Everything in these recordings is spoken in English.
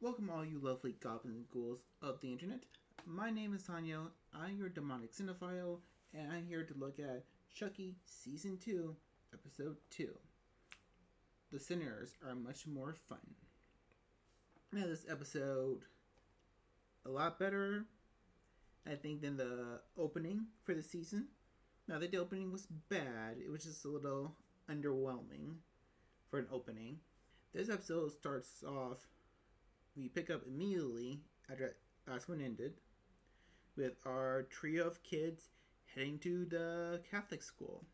Welcome all you lovely goblins and ghouls of the internet. My name is Tanya, I'm your demonic cinephile, and I'm here to look at Chucky Season 2, Episode 2. The Sinners Are Much More Fun. Now this episode, a lot better, I think, than the opening for the season. Now the opening was bad, it was just a little underwhelming for an opening. This episode starts off, we pick up immediately after last one ended with our trio of kids heading to the Catholic school.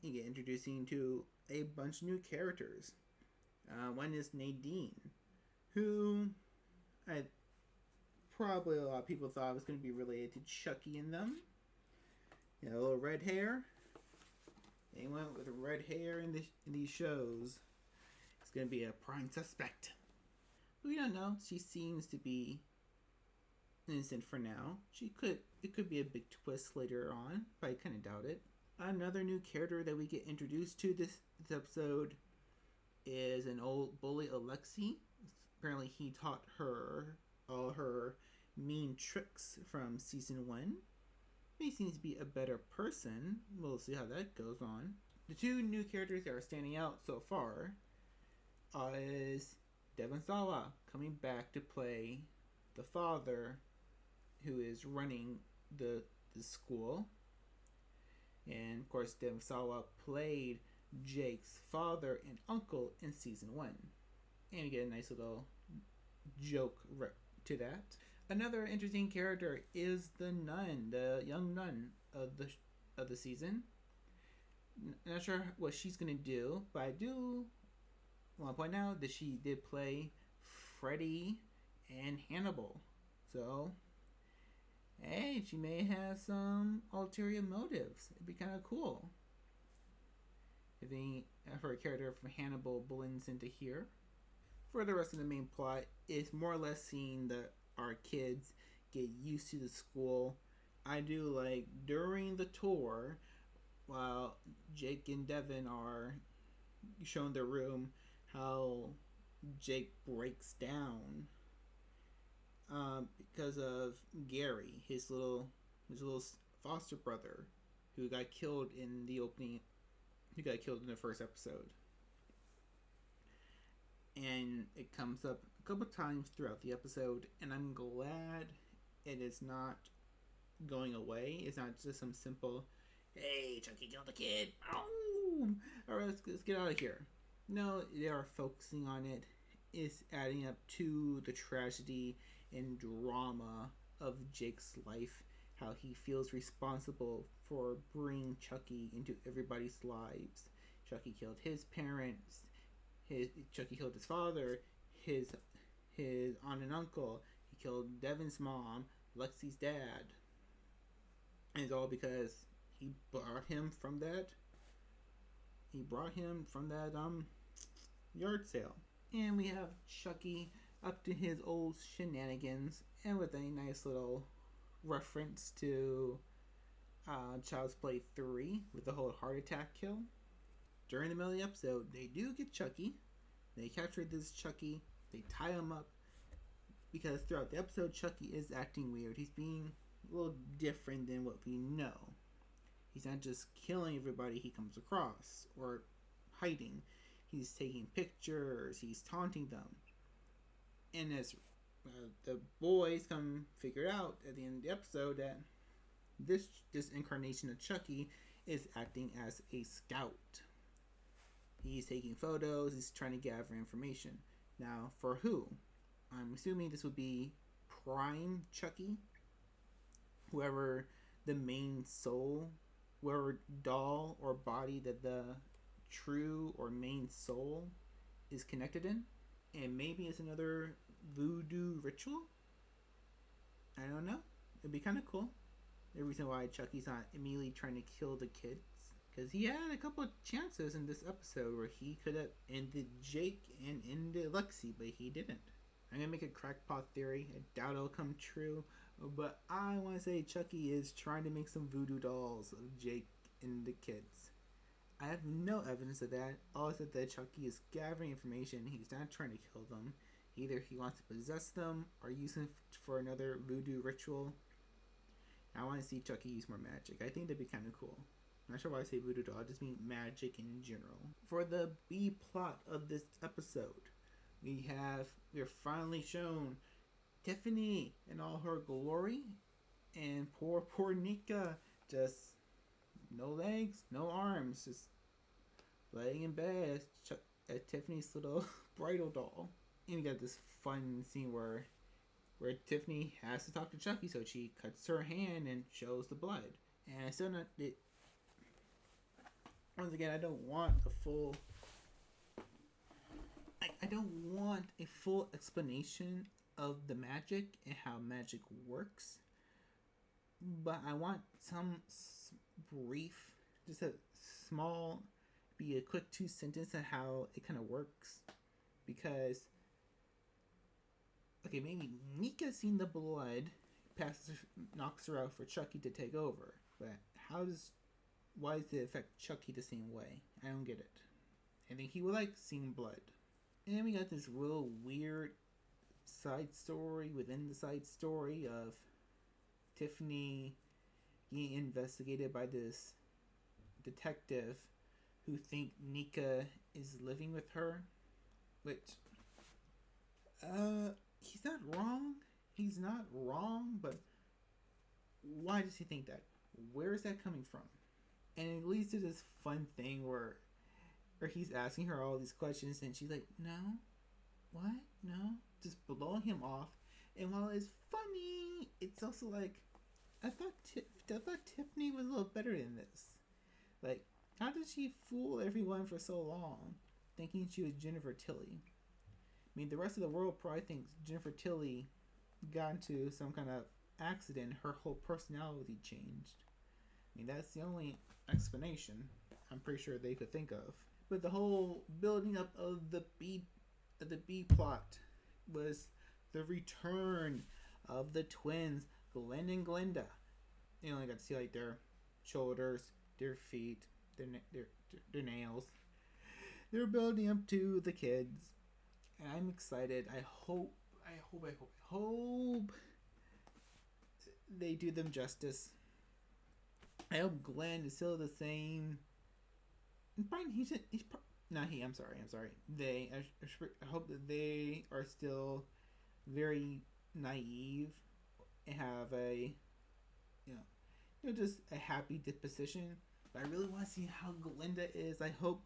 You get introducing to a bunch of new characters. One is Nadine, who probably a lot of people thought was going to be related to Chucky in them. You know, a little red hair. They went with red hair in these shows. It's going to be a prime suspect. But we don't know. She seems to be innocent for now. It could be a big twist later on, but I kind of doubt it. Another new character that we get introduced to this episode is an old bully, Alexi. Apparently he taught her all her mean tricks from season 1. He seems to be a better person. We'll see how that goes on. The two new characters that are standing out so far is Devon Sawa coming back to play the father who is running the school. And of course, Devon Sawa played Jake's father and uncle in season 1. And we get a nice little joke to that. Another interesting character is the nun, the young nun of the season. Not sure what she's gonna do, but I do want to point out that she did play Freddy and Hannibal. So, hey, she may have some ulterior motives. It'd be kind of cool if her character from Hannibal blends into here. For the rest of the main plot, it's more or less seeing our kids get used to the school. I do like during the tour, while Jake and Devin are shown their room, how Jake breaks down because of Gary, his little foster brother, who got killed in the opening. Who got killed in the first episode. And it comes up a couple times throughout the episode, and I'm glad it is not going away. It's not just some simple, hey, Chucky killed the kid. Oh! Alright, let's get out of here. No, they are focusing on it. It's adding up to the tragedy and drama of Jake's life. How he feels responsible for bringing Chucky into everybody's lives. Chucky killed his parents. Chucky killed his father, his aunt and uncle. He killed Devin's mom, Lexi's dad. And it's all because he brought him from that yard sale. And we have Chucky up to his old shenanigans, and with a nice little reference to Child's Play 3 with the whole heart attack kill. During the middle of the episode, they do get Chucky. They capture this Chucky. They tie him up. Because throughout the episode, Chucky is acting weird. He's being a little different than what we know. He's not just killing everybody he comes across or hiding. He's taking pictures. He's taunting them. And as the boys come figure out at the end of the episode that this incarnation of Chucky is acting as a scout. He's taking photos. He's trying to gather information. Now, for who? I'm assuming this would be Prime Chucky. Whoever the main soul, whoever doll or body that the true or main soul is connected in. And maybe it's another voodoo ritual. I don't know. It'd be kind of cool. The reason why Chucky's not immediately trying to kill the kids. Because he had a couple of chances in this episode where he could have ended Jake and ended Lexi, but he didn't. I'm going to make a crackpot theory. I doubt it'll come true. But I want to say Chucky is trying to make some voodoo dolls of Jake and the kids. I have no evidence of that. All I said that Chucky is gathering information. He's not trying to kill them. Either he wants to possess them or use them for another voodoo ritual. I want to see Chucky use more magic. I think that'd be kind of cool. I'm not sure why I say voodoo doll. I just mean magic in general. For the B plot of this episode, we're finally shown Tiffany in all her glory, and poor Nika, just no legs, no arms, just laying in bed at Tiffany's little bridal doll. And we got this fun scene where Tiffany has to talk to Chucky, so she cuts her hand and shows the blood. And I still not it. Once again, I don't want a full. I don't want a full explanation of the magic and how magic works, but I want some brief, just a small, be a quick 2 sentence on how it kind of works, because okay, maybe Nika's seen the blood, knocks her out for Chucky to take over, but why does it affect Chucky the same way? I don't get it. I think he would like seeing blood. And then we got this real weird side story within the side story of Tiffany being investigated by this detective who think Nika is living with her, which he's not wrong. He's not wrong, but why does he think that? Where is that coming from? And it leads to this fun thing where he's asking her all these questions and she's like, no, what? No, just blowing him off. And while it's funny, it's also like, I thought Tiffany was a little better than this. Like, how did she fool everyone for so long, thinking she was Jennifer Tilly? I mean, the rest of the world probably thinks Jennifer Tilly got into some kind of accident. Her whole personality changed. I mean, that's the only explanation I'm pretty sure they could think of. But the whole building up of the B plot was the return of the twins, Glenn and Glenda. You only got to see like their shoulders, their feet, their nails. They're building up to the kids, and I'm excited. I hope they do them justice. I hope Glenn is still the same. Brian, I'm sorry. I hope that they are still very naive and have a, just a happy disposition. But I really want to see how Glinda is. I hope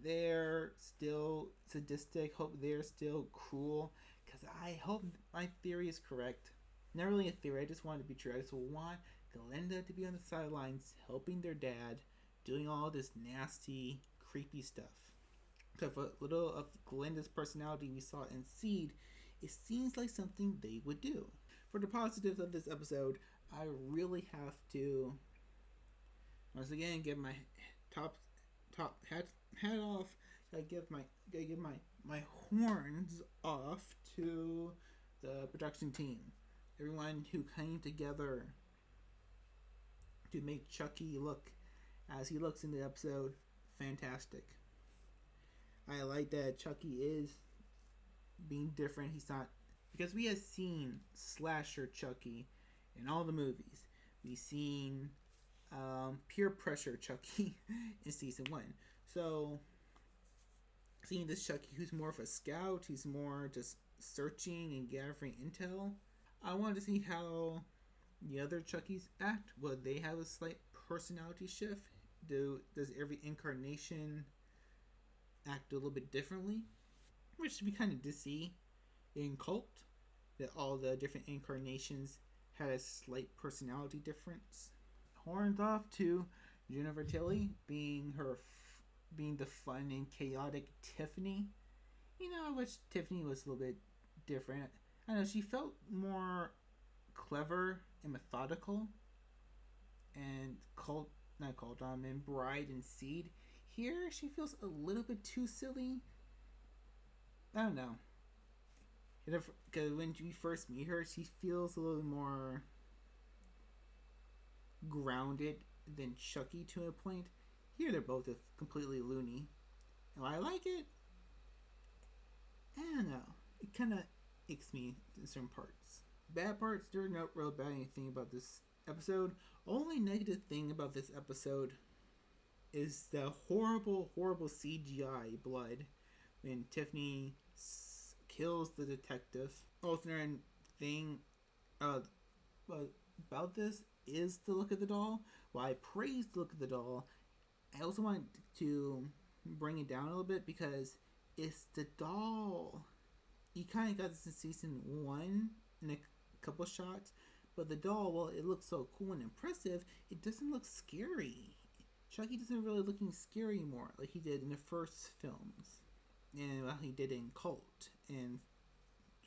they're still sadistic. Hope they're still cruel. Because I hope my theory is correct. Not really a theory. I just want it to be true. I just want Glinda to be on the sidelines helping their dad, doing all this nasty, creepy stuff. Because a little of Glinda's personality we saw in Seed, it seems like something they would do. For the positives of this episode, I really have to once again give my top hat off. I give my horns off to the production team. Everyone who came together to make Chucky look as he looks in the episode fantastic. I like that Chucky is being different. He's not, because we have seen slasher Chucky in all the movies. We've seen peer pressure Chucky in season 1. So seeing this Chucky who's more of a scout, he's more just searching and gathering intel. I wanted to see how the other Chuckies act. Will they have a slight personality shift? Does every incarnation act a little bit differently? Which we kind of did see in Cult, that all the different incarnations had a slight personality difference. Horns off to Jennifer Tilly being the fun and chaotic Tiffany. I wish Tiffany was a little bit different. I know she felt more clever and methodical, and in Bride and Seed. Here she feels a little bit too silly. I don't know. Because when we first meet her, she feels a little more grounded than Chucky to a point. Here they're both completely loony. I like it. I don't know. it kind of icks me in certain parts. Bad parts, there's not real bad anything about this episode. Only negative thing about this episode is the horrible, horrible CGI blood when Tiffany kills the detective. Alternate thing uh, about this is the look of the doll. While I praise the look of the doll, I also want to bring it down a little bit because it's the doll. You kind of got this in season 1 in a couple shots, but the doll, well, it looks so cool and impressive, it doesn't look scary. Chucky doesn't really look scary anymore like he did in the first films, and well, he did in Cult and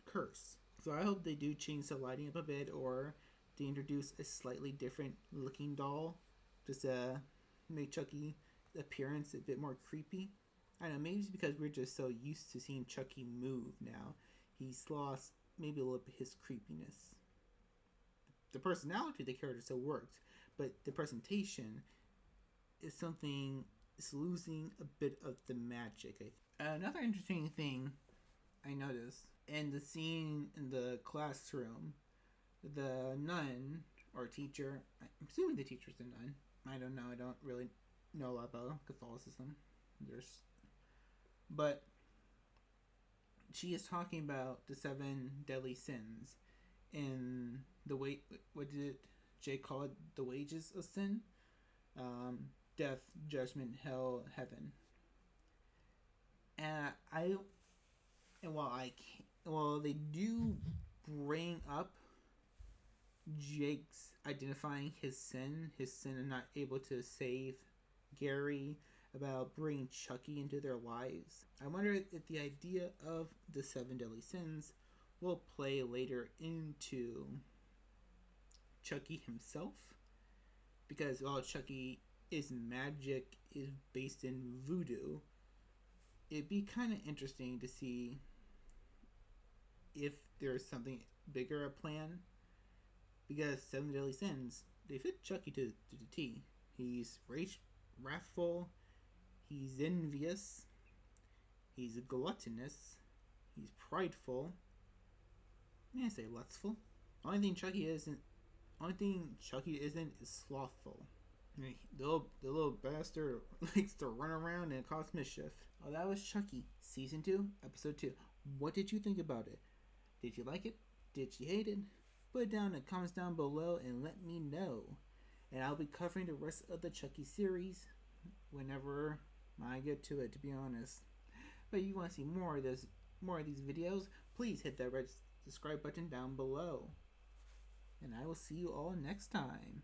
Curse. So I hope they do change the lighting up a bit, or they introduce a slightly different looking doll, just to make Chucky appearance a bit more creepy. I don't know, maybe it's because we're just so used to seeing Chucky move now. He's lost maybe a little bit his creepiness. The personality of the character still worked, but the presentation is something, is losing a bit of the magic. Another interesting thing I noticed in the scene in the classroom, the nun or teacher, I'm assuming the teacher's a nun. I don't know. I don't really know a lot about Catholicism. But she is talking about the 7 deadly sins and what did Jay call it? The wages of sin, death, judgment, hell, heaven. And while they do bring up Jake's identifying his sin of not able to save Gary, about bringing Chucky into their lives, I wonder if the idea of the 7 deadly sins will play later into Chucky himself, because while Chucky is magic, is based in voodoo, it'd be kind of interesting to see if there's something bigger a plan, because 7 deadly sins, they fit Chucky to the T. He's wrathful, he's envious, he's gluttonous, he's prideful. I say lustful. Only thing Chucky isn't is slothful. The little bastard likes to run around and cause mischief. Oh, that was Chucky, Season 2, Episode 2. What did you think about it? Did you like it? Did you hate it? Put it down in the comments down below and let me know. And I'll be covering the rest of the Chucky series whenever I get to it, to be honest. But if you want to see more of these videos, please hit that red subscribe button down below. And I will see you all next time.